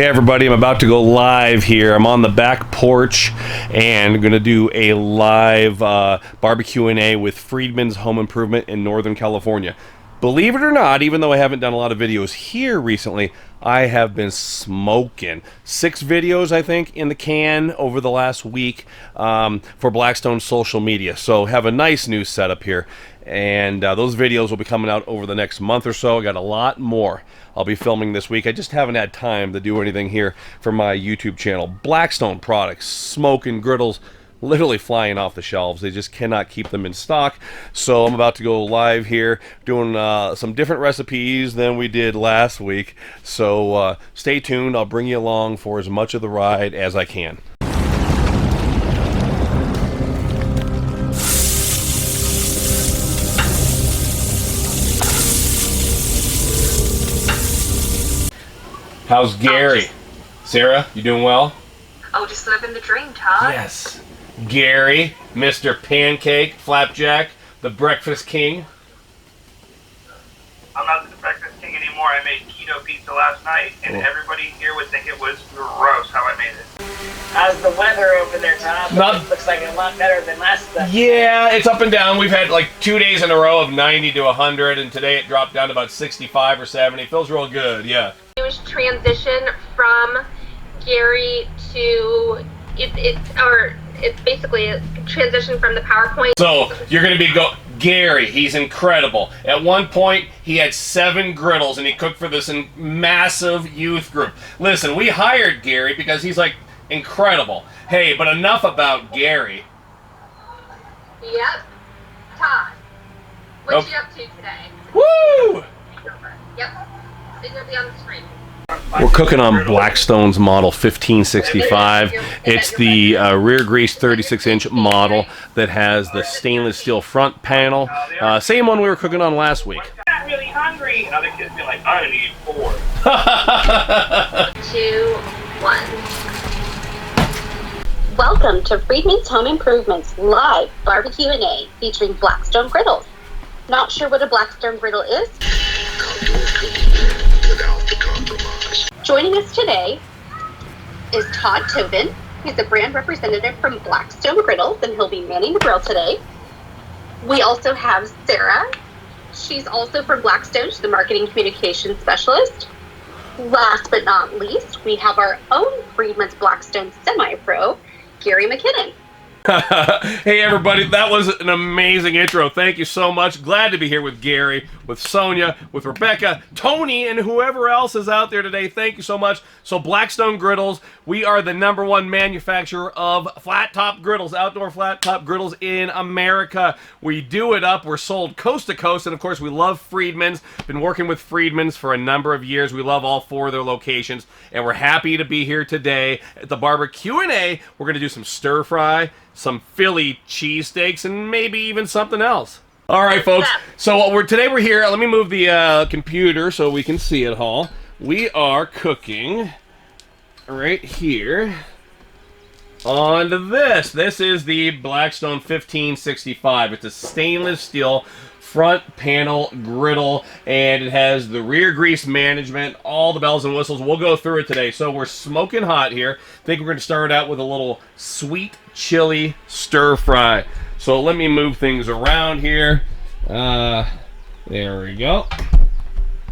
Hey everybody, I'm about to go live here. I'm on the back porch and I'm going to do a live barbecue Q&A with Friedman's Home Improvement in Northern California. Believe it or not, even though I haven't done a lot of videos here recently, I have been smoking. 6 videos, I think, in the can over the last week for Blackstone social media. So have a nice new setup here. And those videos will be coming out over the next month or so. I got a lot more I'll be filming this week. I just haven't had time to do anything here for my YouTube channel. Blackstone products, smoking griddles, literally flying off the shelves. They just cannot keep them in stock. So I'm about to go live here doing some different recipes than we did last week. So stay tuned. I'll bring you along for as much of the ride as I can. How's Gary? Sarah, you doing well? Oh, just living the dream, Todd. Yes. Gary, Mr. Pancake, Flapjack, the Breakfast King. I'm not the Breakfast King anymore. I made keto pizza last night, and everybody here would think it was gross how I made it. How's the weather over there, Todd? Looks like a lot better than last time. Yeah, it's up and down. We've had like 2 days in a row of 90 to 100, and today it dropped down to about 65 or 70. Feels real good, yeah. It was transition from Gary to it's basically a transition from the PowerPoint. So you're going to be Gary. He's incredible. At one point, he had 7 griddles, and he cooked for this massive youth group. Listen, we hired Gary because he's like incredible. Hey, but enough about Gary. Yep. Todd, what you up to today? Woo! Yep. It's gonna be on the screen. We're cooking on Blackstone's model 1565. It's the rear grease 36-inch model that has the stainless steel front panel. Same one we were cooking on last week. I'm really hungry. And other kids be like, I need 4. 2, 1. Welcome to Friedman's Home Improvement's live barbecue Q&A featuring Blackstone griddles. Not sure what a Blackstone griddle is? Joining us today is Todd. He's the brand representative from Blackstone Griddles, and he'll be manning the grill today. We also have Sarah. She's also from Blackstone. She's the marketing communications specialist. Last but not least, we have our own Friedman's Blackstone semi-pro, Gary McKinnon. Hey everybody, that was an amazing intro. Thank you so much. Glad to be here with Gary, with Sonia, with Rebecca, Tony, and whoever else is out there today. Thank you so much. So Blackstone Griddles, we are the #1 manufacturer of flat top griddles, outdoor flat top griddles in America. We do it up. We're sold coast to coast, and of course we love Friedman's. Been working with Friedman's for a number of years. We love all 4 of their locations, and we're happy to be here today at the barbecue Q&A. We're going to do some stir fry, some Philly cheesesteaks, and maybe even something else. All right, folks. So today we're here. Let me move the computer so we can see it all. We are cooking right here on this. This is the Blackstone 1565. It's a stainless steel front panel griddle, and it has the rear grease management, all the bells and whistles. We'll go through it today. So we're smoking hot here. I think we're going to start out with a little sweet chili stir fry. So let me move things around here. There we go.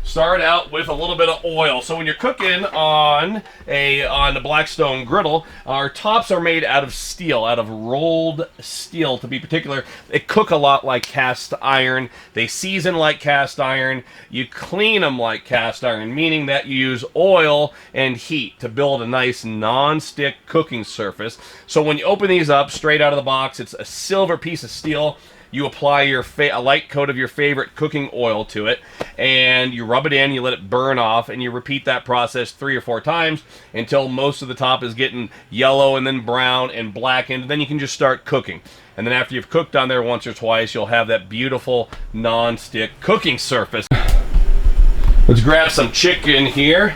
Start out with a little bit of oil. So when you're cooking on the Blackstone griddle, our tops are made out of steel, out of rolled steel to be particular. They cook a lot like cast iron. They season like cast iron. You clean them like cast iron, meaning that you use oil and heat to build a nice non-stick cooking surface. So when you open these up straight out of the box, it's a silver piece of steel. You apply a light coat of your favorite cooking oil to it, and you rub it in, you let it burn off, and you repeat that process 3 or 4 times until most of the top is getting yellow and then brown and blackened, and then you can just start cooking. And then after you've cooked on there once or twice, you'll have that beautiful non-stick cooking surface. Let's grab some chicken here.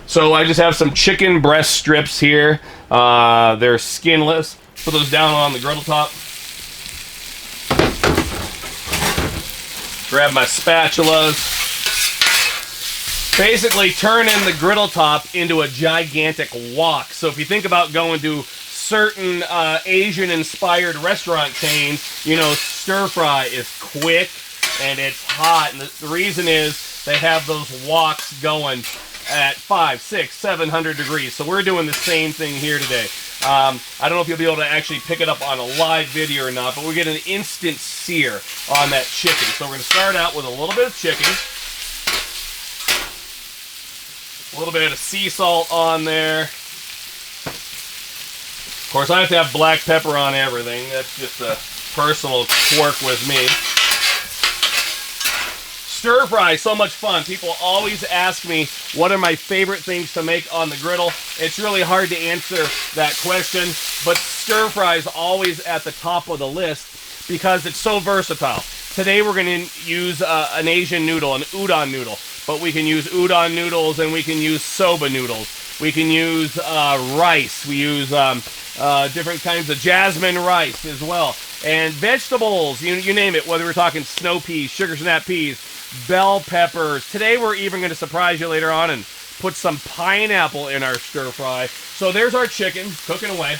So I just have some chicken breast strips here. They're skinless. Put those down on the griddle top. Grab my spatulas. basically turning the griddle top into a gigantic wok. So if you think about going to certain Asian-inspired restaurant chains, you know, stir fry is quick and it's hot. And the reason is they have those woks going at 500, 600, 700 degrees. So we're doing the same thing here today. I don't know if you'll be able to actually pick it up on a live video or not, but we get an instant sear on that chicken. So we're going to start out with a little bit of chicken, a little bit of sea salt on there. Of course, I have to have black pepper on everything. That's just a personal quirk with me. Stir fry, so much fun. People always ask me what are my favorite things to make on the griddle. It's really hard to answer that question, but stir fry is always at the top of the list because it's so versatile. Today we're going to use an Asian noodle, an udon noodle, but we can use udon noodles and we can use soba noodles. We can use rice. We use different kinds of jasmine rice as well. And vegetables, you name it, whether we're talking snow peas, sugar snap peas, bell peppers. Today we're even going to surprise you later on and put some pineapple in our stir fry. So there's our chicken cooking away.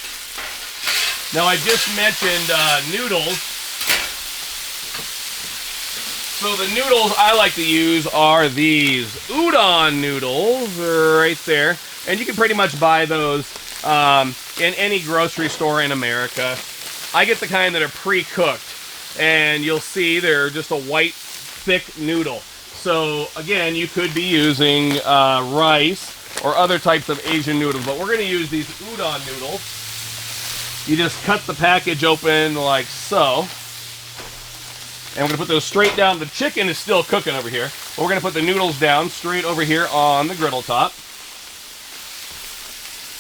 Now I just mentioned noodles. So the noodles I like to use are these udon noodles right there. And you can pretty much buy those in any grocery store in America. I get the kind that are pre-cooked. And you'll see they're just a white thick noodle. So again, you could be using rice or other types of Asian noodles, but we're going to use these udon noodles. You just cut the package open like so, and we're going to put those straight down. The chicken is still cooking over here, but we're going to put the noodles down straight over here on the griddle top.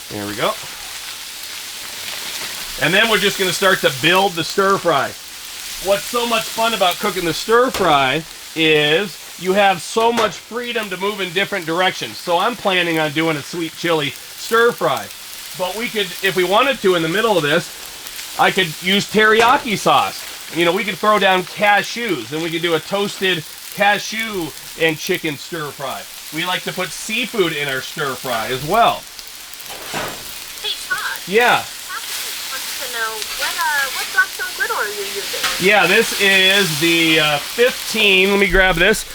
There we go. And then we're just going to start to build the stir fry. What's so much fun about cooking the stir fry is you have so much freedom to move in different directions. So I'm planning on doing a sweet chili stir fry. But we could, if we wanted to in the middle of this, I could use teriyaki sauce. You know, we could throw down cashews and we could do a toasted cashew and chicken stir fry. We like to put seafood in our stir fry as well. Hey, Todd. Yeah. To know what Blackstone griddle are you using? Yeah, this is the 15. Let me grab this.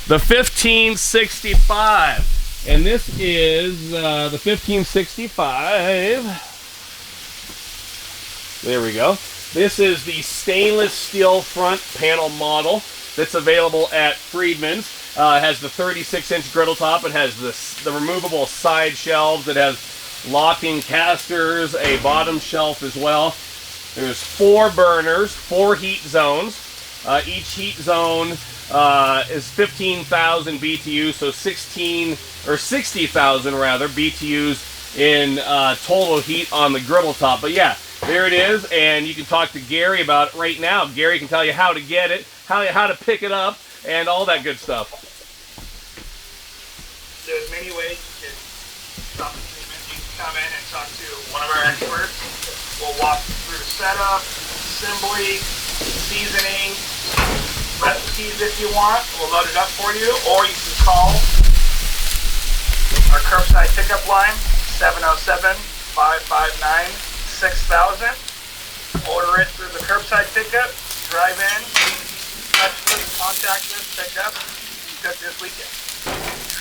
The 1565, and this is the 1565. There we go. This is the stainless steel front panel model that's available at Friedman's. It has the 36-inch griddle top. It has the removable side shelves. It has locking casters, a bottom shelf as well. There's 4 burners, 4 heat zones. Each heat zone is 15,000 BTUs, so 60,000 rather BTUs in total heat on the griddle top. But yeah, there it is, and you can talk to Gary about it right now. Gary can tell you how to get it, how to pick it up, and all that good stuff. There's many ways you can stop the treatment. You can come in and talk to one of our experts. We'll walk you through setup, assembly, seasoning, recipes if you want. We'll load it up for you, or you can call our curbside pickup line, 707-559-6000. Order it through the curbside pickup, drive in, touch this, contact this, pick up, cook this weekend.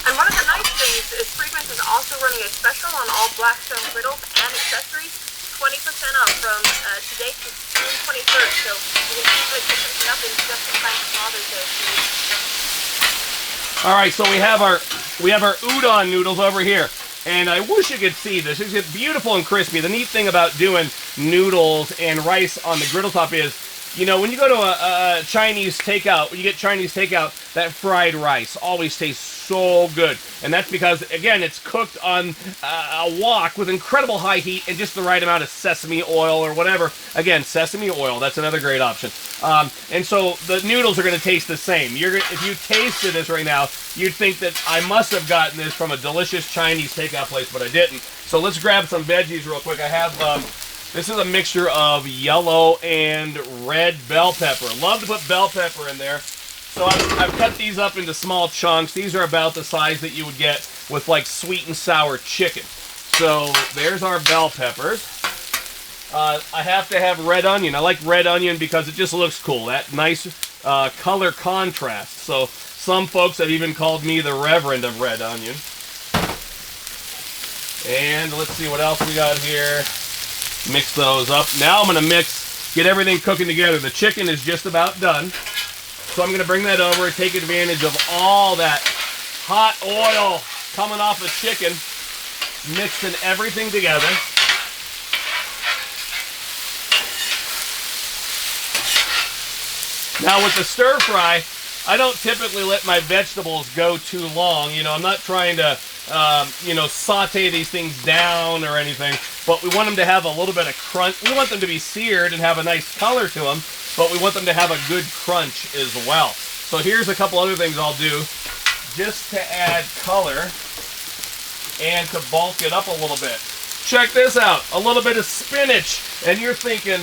And one of the nice things is Friedman's is also running a special on all Blackstone griddles and accessories, 20% off from today to June 23rd. So you can easily pick something up in just in time for Father's Day. All right, so we have our udon noodles over here, and I wish you could see this. It's just beautiful and crispy. The neat thing about doing noodles and rice on the griddle top is, you know, when you go to a Chinese takeout, when you get Chinese takeout, that fried rice always tastes so good. And that's because, again, it's cooked on a wok with incredible high heat and just the right amount of sesame oil or whatever. Again, sesame oil, that's another great option. And so the noodles are going to taste the same. If you tasted this right now, you'd think that I must have gotten this from a delicious Chinese takeout place, but I didn't. So let's grab some veggies real quick. I have... this is a mixture of yellow and red bell pepper. Love to put bell pepper in there. So I've cut these up into small chunks. These are about the size that you would get with like sweet and sour chicken. So there's our bell peppers. I have to have red onion. I like red onion because it just looks cool. That nice color contrast. So some folks have even called me the Reverend of red onion. And let's see what else we got here. Mix those up. Now I'm going to get everything cooking together. The chicken is just about done. So I'm going to bring that over and take advantage of all that hot oil coming off the chicken, mixing everything together. Now with the stir fry, I don't typically let my vegetables go too long. You know, I'm not trying to, saute these things down or anything, but we want them to have a little bit of crunch. We want them to be seared and have a nice color to them, but we want them to have a good crunch as well. So here's a couple other things I'll do just to add color and to bulk it up a little bit. Check this out, a little bit of spinach. And you're thinking,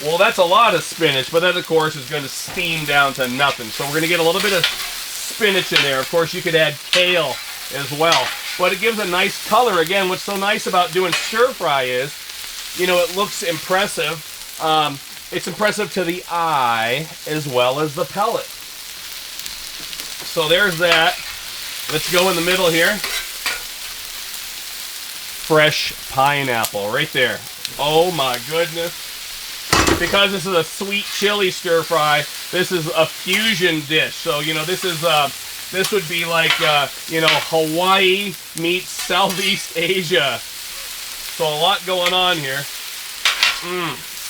well, that's a lot of spinach, but that, of course, is going to steam down to nothing. So we're going to get a little bit of spinach in there. Of course, you could add kale as well. But it gives a nice color. Again, what's so nice about doing stir-fry is, you know, it looks impressive. It's impressive to the eye as well as the palate. So there's that. Let's go in the middle here. Fresh pineapple right there. Oh, my goodness. Because this is a sweet chili stir fry, this is a fusion dish. So, you know, this would be like, Hawaii meets Southeast Asia. So a lot going on here.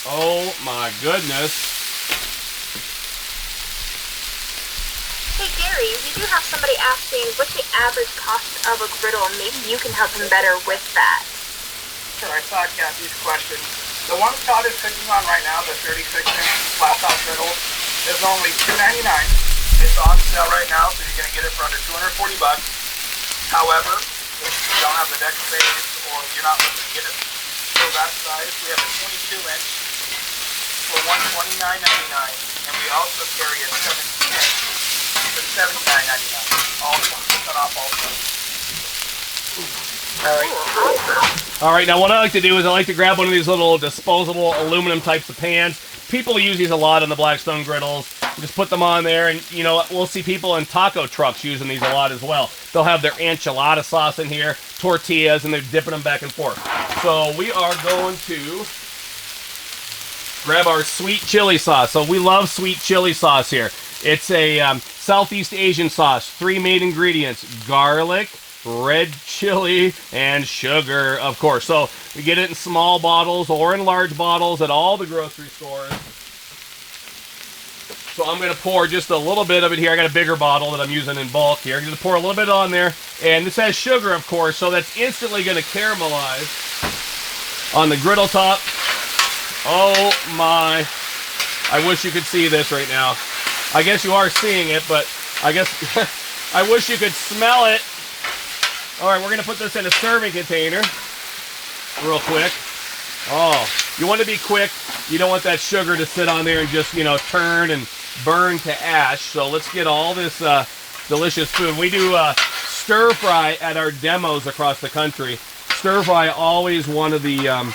Oh my goodness. Hey Gary, we do have somebody asking, what's the average cost of a griddle? Maybe you can help them better with that. Sure, I saw Kathy's question. The one Todd is cooking on right now, the 36-inch flat-top griddle, is only $2.99. It's on sale right now, so you're going to get it for under $240. However, if you don't have the deck space or you're not looking to get it for that size, we have a 22-inch for $129.99, and we also carry a 17-inch for $79.99. All 20% off also. All right, now what I like to do is I like to grab one of these little disposable aluminum types of pans. People use these a lot on the Blackstone griddles. Just put them on there, and you know, we'll see people in taco trucks using these a lot as well. They'll have their enchilada sauce in here, tortillas, and they're dipping them back and forth. So we are going to grab our sweet chili sauce. So we love sweet chili sauce here. It's a Southeast Asian sauce. 3 main ingredients: garlic, red chili, and sugar, of course. So we get it in small bottles or in large bottles at all the grocery stores. So I'm going to pour just a little bit of it here. I got a bigger bottle that I'm using in bulk here. I'm going to pour a little bit on there. And this has sugar, of course, so that's instantly going to caramelize on the griddle top. Oh my. I wish you could see this right now. I guess you are seeing it, but I guess I wish you could smell it. All right, we're going to put this in a serving container real quick. Oh, you want to be quick. You don't want that sugar to sit on there and just, you know, turn and burn to ash. So let's get all this delicious food. We do stir fry at our demos across the country. Stir fry always one of the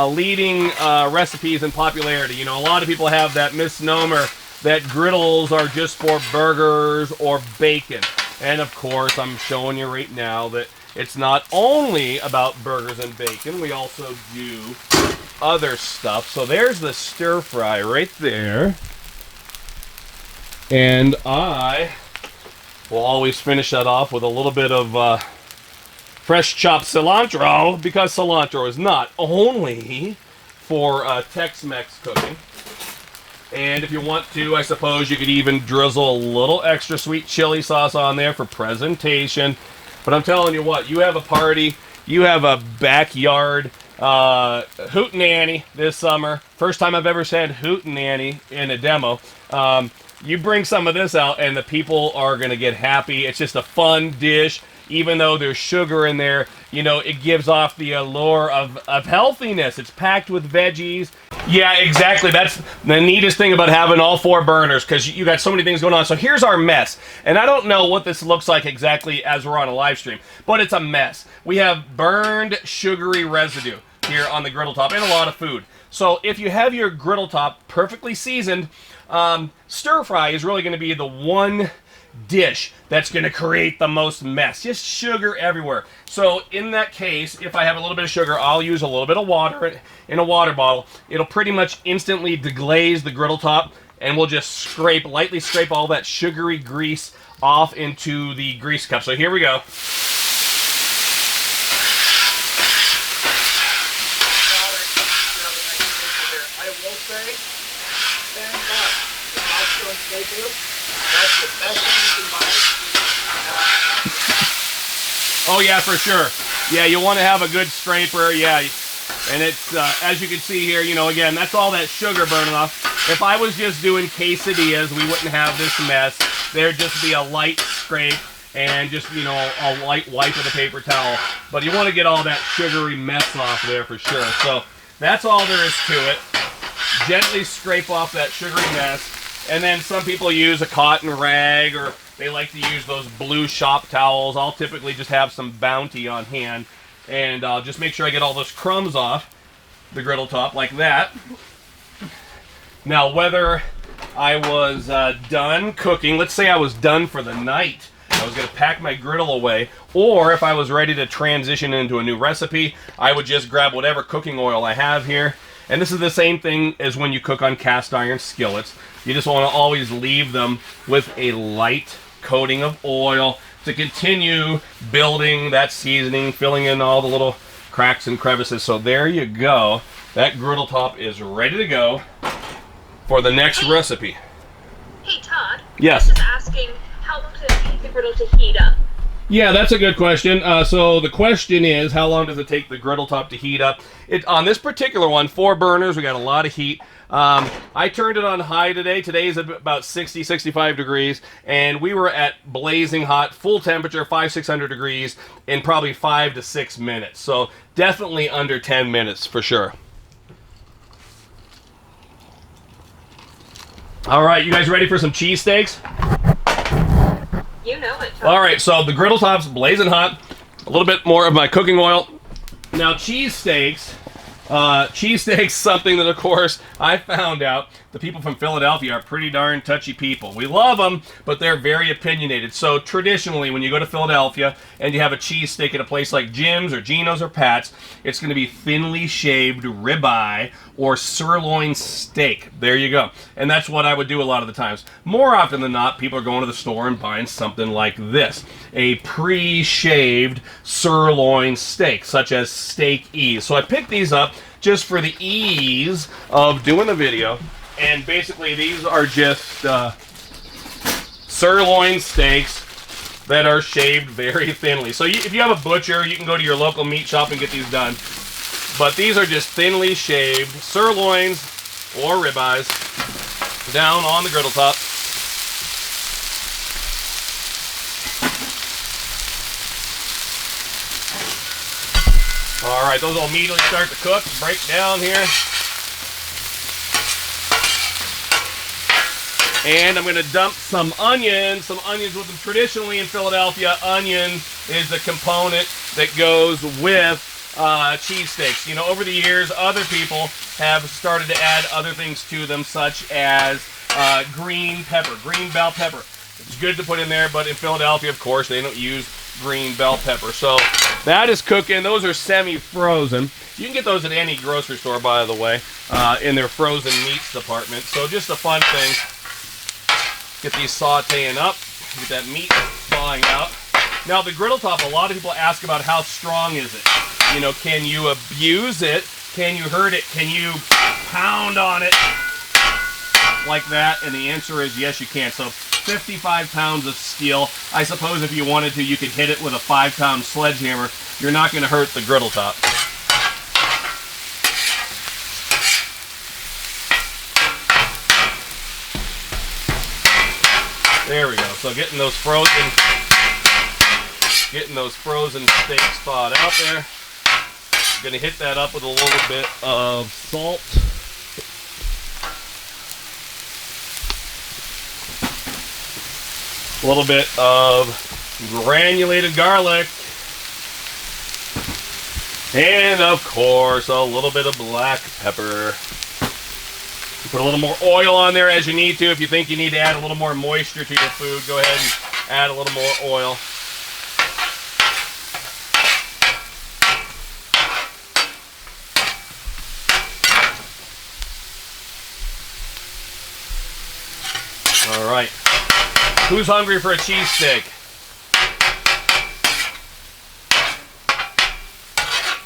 leading recipes in popularity. You know, a lot of people have that misnomer that griddles are just for burgers or bacon. And of course, I'm showing you right now that it's not only about burgers and bacon. We also do other stuff. So there's the stir fry right there. And I will always finish that off with a little bit of fresh chopped cilantro, because cilantro is not only for Tex-Mex cooking. And if you want to, I suppose you could even drizzle a little extra sweet chili sauce on there for presentation. But I'm telling you what, you have a party, you have a backyard hootenanny this summer. First time I've ever said hootenanny in a demo. You bring some of this out and the people are going to get happy. It's just a fun dish. Even though there's sugar in there, you know, it gives off the allure of healthiness. It's packed with veggies. Yeah, exactly. That's the neatest thing about having all 4 burners, because you got so many things going on. So here's our mess. And I don't know what this looks like exactly as we're on a live stream, but it's a mess. We have burned sugary residue here on the griddle top and a lot of food. So if you have your griddle top perfectly seasoned, stir fry is really going to be the one dish that's going to create the most mess. Just sugar everywhere. So in that case, if I have a little bit of sugar, I'll use a little bit of water in a water bottle. It'll pretty much instantly deglaze the griddle top, and we'll just lightly scrape all that sugary grease off into the grease cup. So here we go. I will say, $10, the Blackstone stapler, that's the best thing you can buy. Oh yeah, for sure. Yeah, you want to have a good scraper. Yeah, and it's as you can see here. You know, again, that's all that sugar burning off. If I was just doing quesadillas, we wouldn't have this mess. There'd just be a light scrape and just, you know, a light wipe with a paper towel. But you want to get all that sugary mess off there for sure. So that's all there is to it. Gently scrape off that sugary mess. And then some people use a cotton rag, or they like to use those blue shop towels. I'll typically just have some Bounty on hand, and I'll just make sure I get all those crumbs off the griddle top like that. Now, whether I was done cooking, let's say I was done for the night, I was going to pack my griddle away, or if I was ready to transition into a new recipe, I would just grab whatever cooking oil I have here. And this is the same thing as when you cook on cast iron skillets. You just want to always leave them with a light coating of oil to continue building that seasoning, filling in all the little cracks and crevices. So there you go. That griddle top is ready to go for the next recipe. Hey, Todd. Yes. I was just asking, how long does it take the griddle to heat up? Yeah, that's a good question. So the question is, how long does it take the griddle top to heat up? On this particular one, 4 burners, we got a lot of heat. I turned it on high today. Today is about 60, 65 degrees, and we were at blazing hot, full temperature, 500-600 degrees, in probably 5 to 6 minutes. So definitely under 10 minutes for sure. All right, you guys ready for some cheesesteaks? You know it, Todd. All right, so the griddle top's blazing hot. A little bit more of my cooking oil. Now, cheesesteaks, something that, of course, I found out the people from Philadelphia are pretty darn touchy people. We love them, but they're very opinionated. So traditionally, when you go to Philadelphia and you have a cheesesteak at a place like Jim's or Geno's or Pat's, it's going to be thinly shaved ribeye or sirloin steak. There you go. And that's what I would do a lot of the times. More often than not, people are going to the store and buying something like this, a pre-shaved sirloin steak, such as Steak Ease. So I picked these up just for the ease of doing the video. And basically, these are just sirloin steaks that are shaved very thinly. So if you have a butcher, you can go to your local meat shop and get these done. But these are just thinly shaved sirloins or ribeyes down on the griddle top. All right, those will immediately start to cook, break down here. And I'm going to dump some onions with them. Traditionally in Philadelphia, onion is the component that goes with cheesesteaks. You know, over the years, other people have started to add other things to them, such as green pepper, green bell pepper. It's good to put in there, but in Philadelphia, of course, they don't use green bell pepper. So that is cooking. Those are semi-frozen. You can get those at any grocery store, by the way, in their frozen meats department. So just a fun thing. Get these sauteing up, get that meat thawing out. Now the griddle top, a lot of people ask about how strong is it? You know, can you abuse it? Can you hurt it? Can you pound on it like that? And the answer is yes, you can. So 55 pounds of steel. I suppose if you wanted to, you could hit it with a 5-pound sledgehammer. You're not going to hurt the griddle top. There we go. So getting those frozen steaks thawed out there. Gonna hit that up with a little bit of salt A little bit of granulated garlic. And of course, a little bit of black pepper. Put a little more oil on there as you need to. If you think you need to add a little more moisture to your food, go ahead and add a little more oil. All right. Who's hungry for a cheesesteak?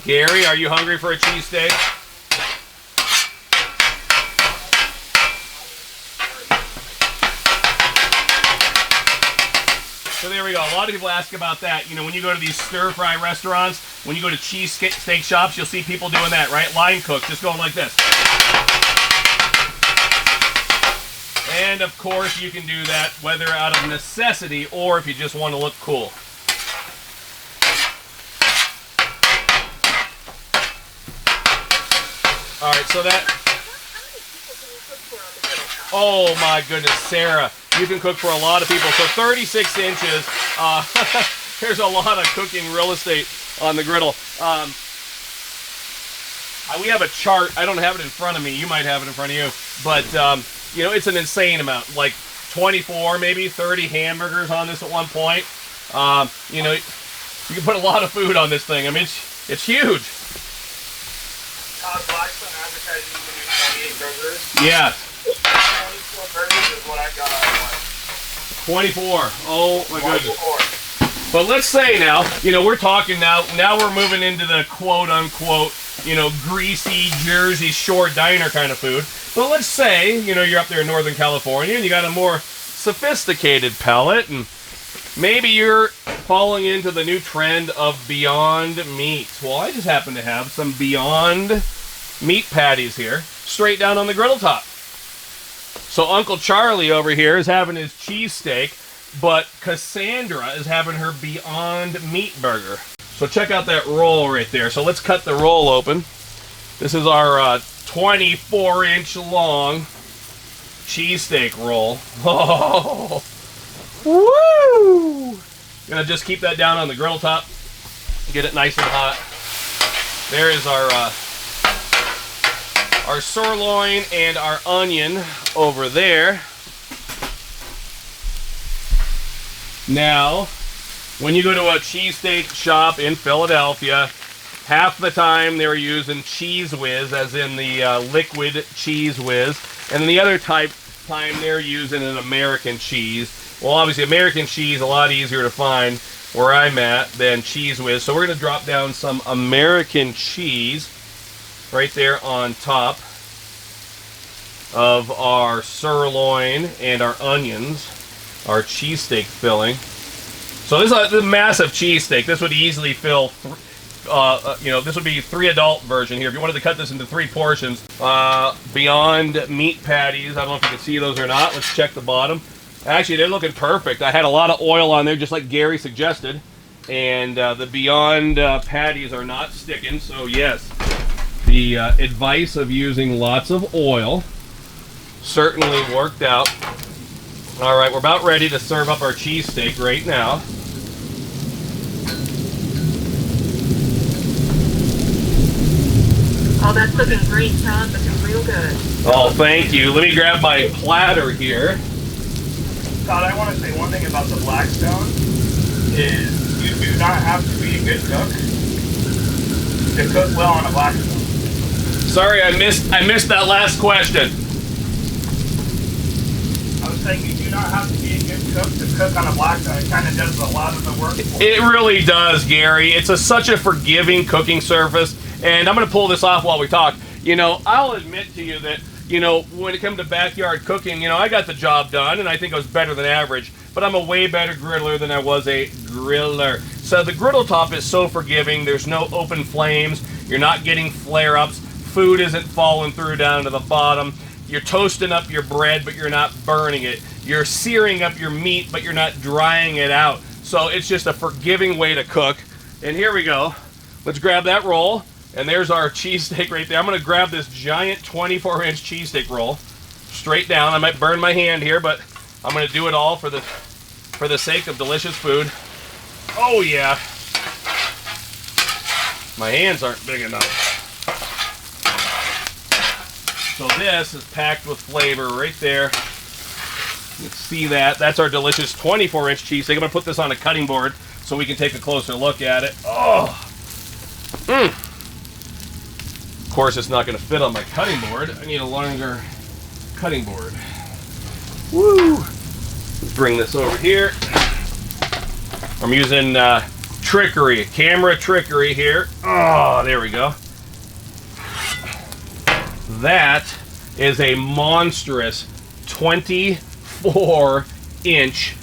Gary, are you hungry for a cheesesteak? So there we go. A lot of people ask about that. You know, when you go to these stir-fry restaurants, when you go to cheesesteak shops, you'll see people doing that, right? Line cook, just going like this. And of course, you can do that whether out of necessity or if you just want to look cool. All right, so that... Oh my goodness, Sarah. You can cook for a lot of people. So 36 inches, there's a lot of cooking real estate on the griddle. We have a chart. I don't have it in front of me. You might have it in front of you. But, you know, it's an insane amount. Like 24, maybe 30 hamburgers on this at one point. You know, you can put a lot of food on this thing. I mean, it's huge. Todd, Blackstone advertising you can do 28 burgers. Yeah. 24 burgers is what I got out of 24. Oh my goodness. 24. But let's say now, you know, we're talking now we're moving into the quote unquote, you know, greasy Jersey Shore diner kind of food. But let's say, you know, you're up there in Northern California and you got a more sophisticated palate and maybe you're falling into the new trend of Beyond Meat. Well, I just happen to have some Beyond Meat patties here, straight down on the griddle top. So Uncle Charlie over here is having his cheesesteak, but Cassandra is having her Beyond Meat burger. So check out that roll right there. So let's cut the roll open. This is our 24-inch long cheesesteak roll. Oh, woo! Gonna just keep that down on the griddle top, get it nice and hot. There is our sirloin and our onion over there. Now, when you go to a cheesesteak shop in Philadelphia, half the time they're using Cheese Whiz, as in the liquid Cheese Whiz, and then the other time they're using an American cheese. Well, obviously American cheese a lot easier to find where I'm at than Cheese Whiz, so we're going to drop down some American cheese right there on top of our sirloin and our onions, our cheesesteak filling. So this is a massive cheesesteak. This would easily fill, you know, this would be 3 adult version here. If you wanted to cut this into 3 portions, Beyond Meat patties. I don't know if you can see those or not. Let's check the bottom. Actually, they're looking perfect. I had a lot of oil on there, just like Gary suggested. And the Beyond patties are not sticking. So yes, the advice of using lots of oil certainly worked out. All right, we're about ready to serve up our cheesesteak right now. Oh, that's looking great, Todd. Looking real good. Oh, thank you. Let me grab my platter here. Todd, I want to say one thing about the Blackstone is you do not have to be a good cook to cook well on a Blackstone. Sorry, I missed that last question. I was saying you do not have to be a good cook to cook on a Blackstone. It kind of does a lot of the work for you. It really does, Gary. It's such a forgiving cooking surface, and I'm going to pull this off while we talk. You know, I'll admit to you that, you know, when it comes to backyard cooking, you know, I got the job done, and I think I was better than average, but I'm a way better griddler than I was a griller. So the griddle top is so forgiving. There's no open flames. You're not getting flare-ups. Food isn't falling through down to the bottom. You're toasting up your bread, but you're not burning it. You're searing up your meat, but you're not drying it out. So it's just a forgiving way to cook. And here we go. Let's grab that roll. And there's our cheesesteak right there. I'm going to grab this giant 24-inch cheesesteak roll straight down. I might burn my hand here, but I'm going to do it all for the for the sake of delicious food. Oh yeah. My hands aren't big enough. So this is packed with flavor right there. You can see that. That's our delicious 24-inch cheesesteak. I'm going to put this on a cutting board so we can take a closer look at it. Oh! Of course, it's not going to fit on my cutting board. I need a longer cutting board. Woo! Let's bring this over here. I'm using trickery, camera trickery here. Oh, there we go. That is a monstrous 24-inch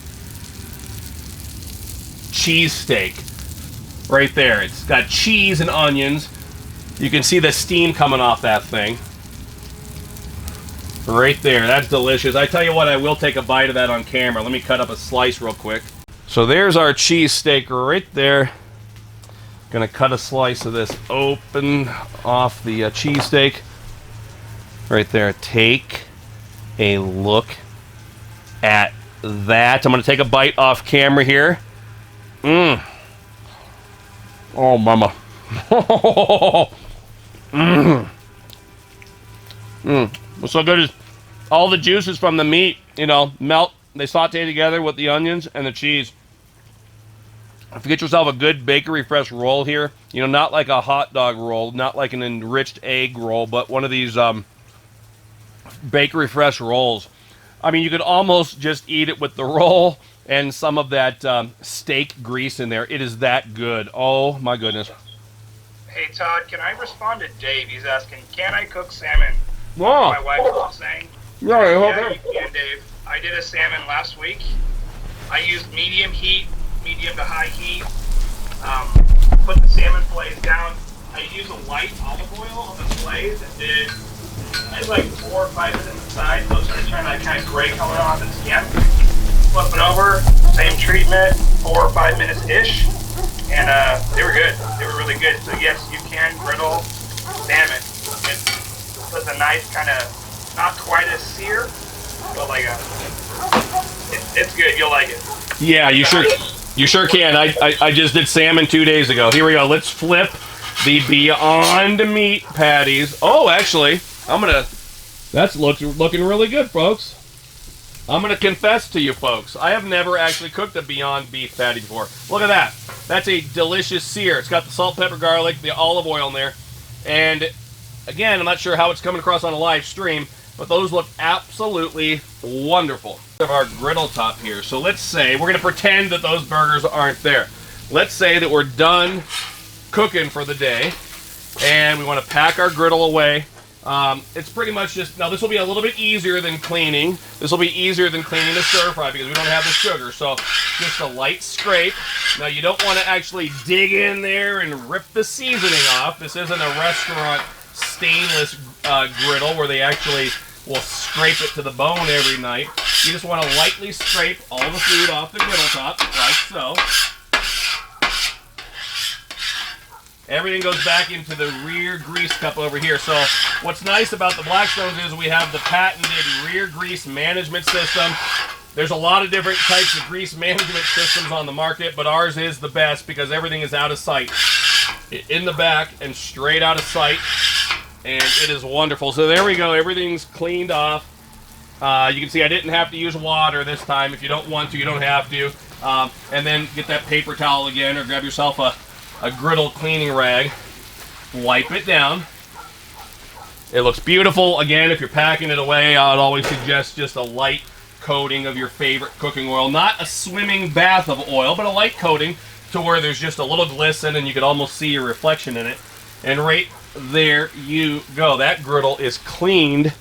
cheesesteak. Right there. It's got cheese and onions. You can see the steam coming off that thing. Right there. That's delicious. I tell you what, I will take a bite of that on camera. Let me cut up a slice real quick. So there's our cheesesteak right there. Gonna cut a slice of this open off the cheesesteak. Right there. Take a look at that. I'm gonna take a bite off camera here. Oh, mama. What's so good is all the juices from the meat, you know, melt. They saute together with the onions and the cheese. If you get yourself a good bakery fresh roll here, you know, not like a hot dog roll, not like an enriched egg roll, but one of these bakery fresh rolls. I mean, you could almost just eat it with the roll and some of that steak grease in there. It is that good. Oh my goodness. Hey Todd, can I respond to Dave? He's asking, can I cook salmon? Wow. My wife was saying. Yeah, I hope Yeah, you can, Dave. I did a salmon last week. I used medium heat, medium to high heat. Put the salmon fillets down. I used a light olive oil on the fillets and did like 4 or 5 minutes inside. So it's started turning that kind of gray color on the skin. Flip it over, same treatment, 4 or 5 minutes ish, and they were good. They were really good. So yes, you can griddle salmon. It's a nice kind of, not quite a sear, but like it's good. You'll like it. Yeah, you sure can. I just did salmon 2 days ago. Here we go. Let's flip the Beyond Meat patties. Oh, actually, that's looking really good, folks. I'm gonna confess to you folks, I have never actually cooked a Beyond Beef patty before. Look at that. That's a delicious sear. It's got the salt, pepper, garlic, the olive oil in there. And again, I'm not sure how it's coming across on a live stream, but those look absolutely wonderful. We have our griddle top here. So let's say, we're gonna pretend that those burgers aren't there. Let's say that we're done cooking for the day, and we wanna pack our griddle away. It's pretty much just, now this will be a little bit easier than cleaning. This will be easier than cleaning the stir fry because we don't have the sugar. So just a light scrape. Now you don't want to actually dig in there and rip the seasoning off. This isn't a restaurant stainless griddle where they actually will scrape it to the bone every night. You just want to lightly scrape all the food off the griddle top, like so. Everything goes back into the rear grease cup over here. So what's nice about the Blackstones is we have the patented rear grease management system. There's a lot of different types of grease management systems on the market, but ours is the best because everything is out of sight. In the back and straight out of sight. And it is wonderful. So there we go. Everything's cleaned off. You can see I didn't have to use water this time. If you don't want to, you don't have to. And then get that paper towel again or grab yourself a griddle cleaning rag, wipe it down. It looks beautiful. Again, if you're packing it away, I'd always suggest just a light coating of your favorite cooking oil. Not a swimming bath of oil, but a light coating to where there's just a little glisten and you could almost see your reflection in it. And right there you go. That griddle is cleaned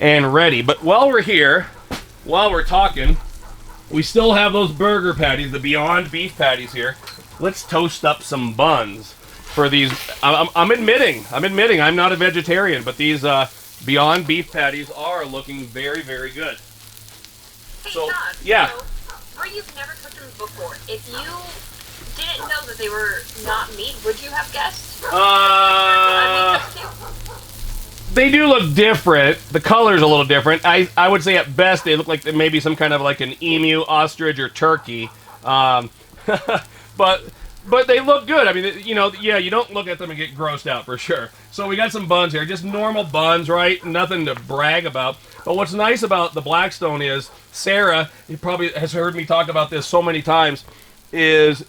and ready. But while we're here, while we're talking, we still have those burger patties, the Beyond Beef patties here. Let's toast up some buns for these. I'm admitting I'm not a vegetarian, but these Beyond Beef patties are looking very, very good. Hey, So, Todd, yeah. So, where you've never cooked them before, if you didn't know that they were not meat, would you have guessed? They do look different. The color's a little different. I would say at best they look like maybe some kind of like an emu, ostrich, or turkey. But they look good. I mean, you know, yeah, you don't look at them and get grossed out for sure. So we got some buns here, just normal buns, right? Nothing to brag about. But what's nice about the Blackstone is, Sarah, you probably has heard me talk about this so many times, is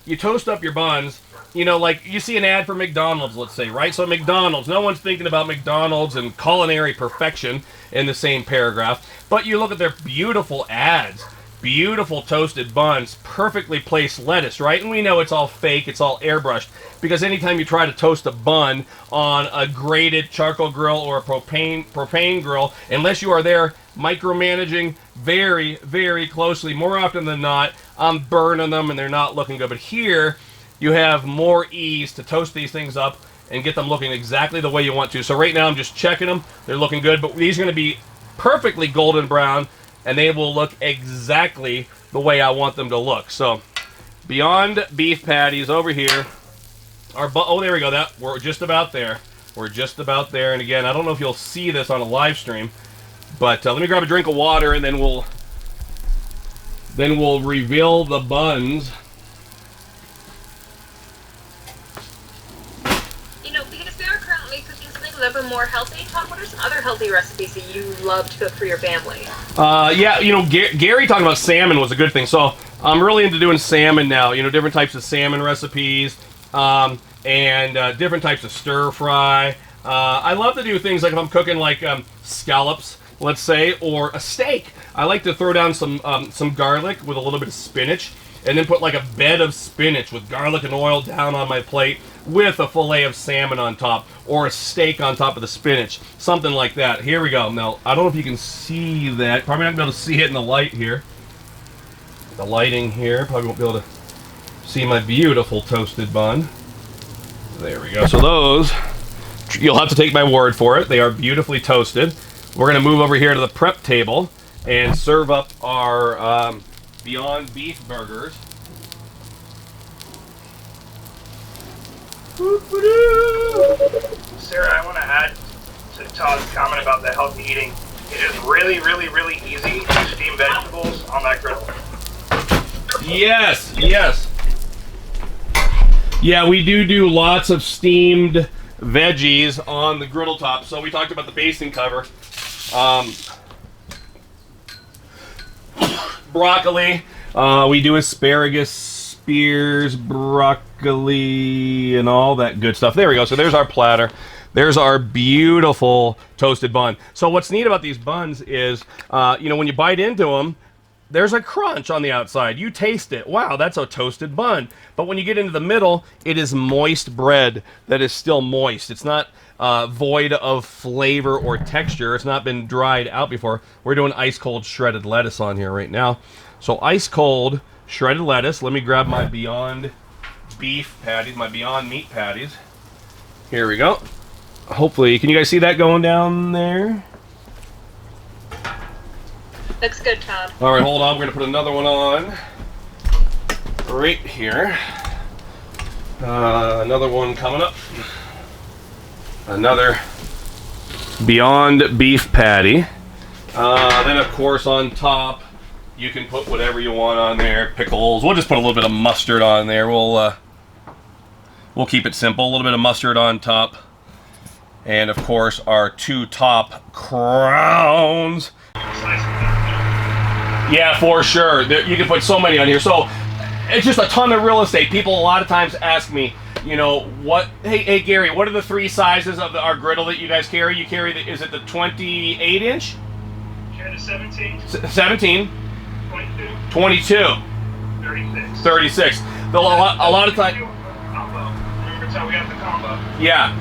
you toast up your buns. You know, like you see an ad for McDonald's, let's say, right? So McDonald's, no one's thinking about McDonald's and culinary perfection in the same paragraph. But you look at their beautiful ads. Beautiful toasted buns, perfectly placed lettuce, right? And we know it's all fake, it's all airbrushed, because anytime you try to toast a bun on a grated charcoal grill or a propane grill, unless you are there micromanaging very, very closely, more often than not, I'm burning them and they're not looking good. But here, you have more ease to toast these things up and get them looking exactly the way you want to. So right now I'm just checking them. They're looking good, but these are going to be perfectly golden brown, and they will look exactly the way I want them to look. So, Beyond Beef patties over here. Oh, there we go. We're just about there. We're just about there. And again, I don't know if you'll see this on a live stream, but let me grab a drink of water, and then we'll reveal the buns. Because we are currently cooking something a little bit more healthy, Todd, what are some other healthy recipes that you love to cook for your family? Yeah, you know, Gary talking about salmon was a good thing. So I'm really into doing salmon now. You know, different types of salmon recipes, and different types of stir fry. I love to do things like if I'm cooking like scallops, let's say, or a steak. I like to throw down some garlic with a little bit of spinach, and then put like a bed of spinach with garlic and oil down on my plate with a fillet of salmon on top, or a steak on top of the spinach, something like that. Here we go. Now, I don't know if you can see that. Probably not going to be able to see it in the light here. The lighting here. Probably won't be able to see my beautiful toasted bun. There we go. So those, you'll have to take my word for it. They are beautifully toasted. We're going to move over here to the prep table and serve up our Beyond Beef burgers. Sarah, I want to add to Todd's comment about the healthy eating. It is really, really, really easy to steam vegetables on that griddle. Yes, yes. Yeah, we do lots of steamed veggies on the griddle top. So we talked about the basting cover. Broccoli. We do asparagus, spears, broccoli, and all that good stuff. There we go. So there's our platter. There's our beautiful toasted bun. So what's neat about these buns is, you know, when you bite into them, there's a crunch on the outside. You taste it. Wow, that's a toasted bun. But when you get into the middle, it is moist bread that is still moist. It's not void of flavor or texture. It's not been dried out before. We're doing ice cold shredded lettuce on here right now. So ice cold shredded lettuce. Let me grab my Beyond Beef patties, my Beyond Meat patties. Here we go. Hopefully, can you guys see that going down there? Looks good, Todd. All right, hold on. We're going to put another one on right here. Another one coming up. Another Beyond Beef patty. Then, of course, on top, you can put whatever you want on there. Pickles. We'll just put a little bit of mustard on there. We'll keep it simple. A little bit of mustard on top. And, of course, our two top crowns. Yeah, for sure. You can put so many on here. So it's just a ton of real estate. People a lot of times ask me, you know, hey Gary, what are the three sizes of our griddle that you guys carry? You carry is it the 28 inch? Carry the 17. 17. 22. 22. 36. 36. A lot of times. Remember how we have the combo. Yeah.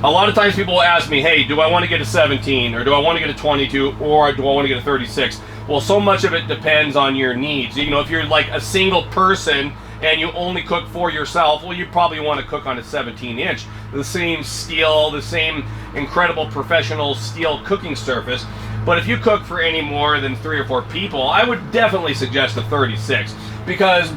A lot of times people will ask me, hey, do I want to get a 17, or do I want to get a 22, or do I want to get a 36? Well, so much of it depends on your needs. You know, if you're like a single person and you only cook for yourself, well, you probably want to cook on a 17-inch. The same steel, the same incredible professional steel cooking surface. But if you cook for any more than 3 or 4 people, I would definitely suggest a 36, because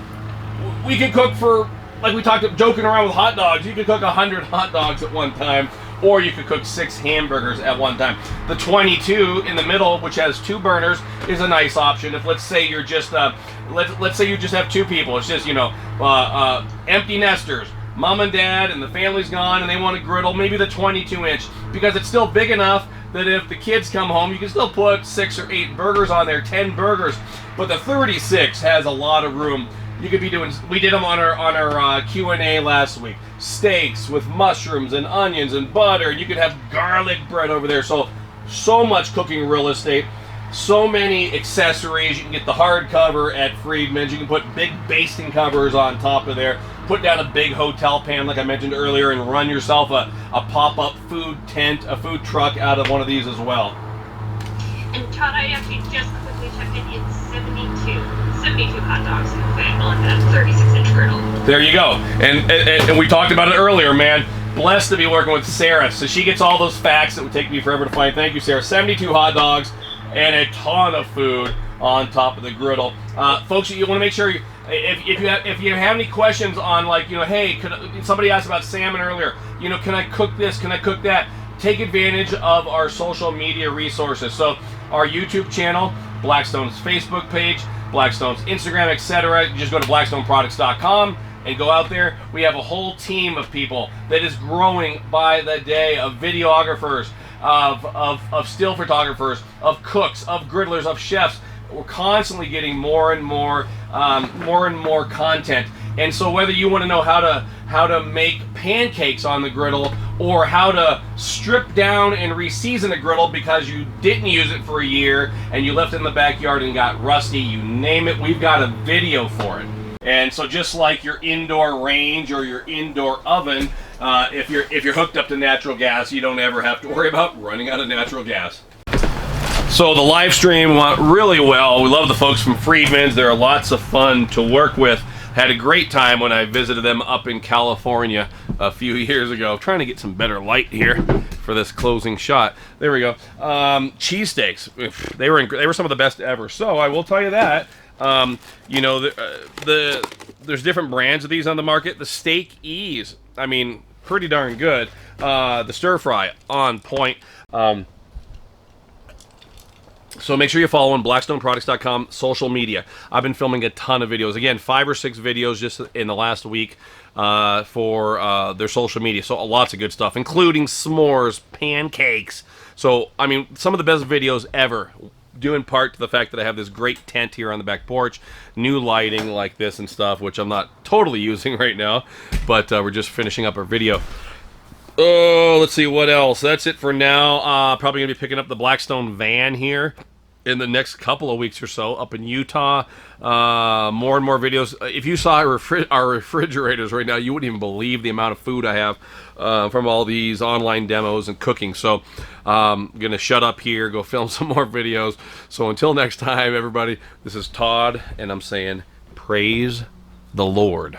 we can cook for, like we talked, joking around with hot dogs, you can cook 100 hot dogs at one time, or you could cook 6 hamburgers at one time. The 22 in the middle, which has 2 burners, is a nice option. If let's say you're just let's say you just have 2 people, it's just empty nesters, mom and dad, and the family's gone, and they want a griddle, maybe the 22-inch, because it's still big enough that if the kids come home, you can still put 6 or 8 burgers on there, 10 burgers. But the 36 has a lot of room. You could be doing. We did them on our Q&A last week. Steaks with mushrooms and onions and butter. You could have garlic bread over there. So much cooking real estate. So many accessories. You can get the hard cover at Friedman's. You can put big basting covers on top of there. Put down a big hotel pan, like I mentioned earlier, and run yourself a pop-up food tent, a food truck out of one of these as well. And Todd, I actually just quickly checked in. It's 72 hot dogs can fit on that 36-inch griddle. There you go. And we talked about it earlier, man. Blessed to be working with Sarah. So she gets all those facts that would take me forever to find. Thank you, Sarah. 72 hot dogs and a ton of food on top of the griddle. Folks, you want to make sure if you have any questions on, like, hey, somebody asked about salmon earlier. Can I cook this? Can I cook that? Take advantage of our social media resources. So our YouTube channel, Blackstone's Facebook page, Blackstone's Instagram, etc. You just go to blackstoneproducts.com and go out there. We have a whole team of people that is growing by the day, of videographers, of still photographers, of cooks, of griddlers, of chefs. We're constantly getting more and more content. And so whether you want to know how to make pancakes on the griddle, or how to strip down and re-season a griddle because you didn't use it for a year and you left it in the backyard and got rusty, you name it, we've got a video for it. And so just like your indoor range or your indoor oven, if you're hooked up to natural gas, you don't ever have to worry about running out of natural gas. So the live stream went really well. We love the folks from Friedman's. They're lots of fun to work with. Had a great time when I visited them up in California a few years ago. Trying to get some better light here for this closing shot. There we go. Cheesesteaks. They were some of the best ever. So I will tell you that. There's different brands of these on the market. The Steak Ease, I mean, pretty darn good. The stir fry, on point. So make sure you follow on blackstoneproducts.com social media. I've been filming a ton of videos. Again, 5 or 6 videos just in the last week for their social media. So lots of good stuff, including s'mores, pancakes. So, I mean, some of the best videos ever, due in part to the fact that I have this great tent here on the back porch, new lighting like this and stuff, which I'm not totally using right now, but we're just finishing up our video. Oh, let's see what else. That's it for now. Probably going to be picking up the Blackstone van here in the next couple of weeks or so up in Utah. More and more videos. If you saw our refrigerators right now, you wouldn't even believe the amount of food I have from all these online demos and cooking. So I'm going to shut up here, go film some more videos. So until next time, everybody, this is Todd, and I'm saying praise the Lord.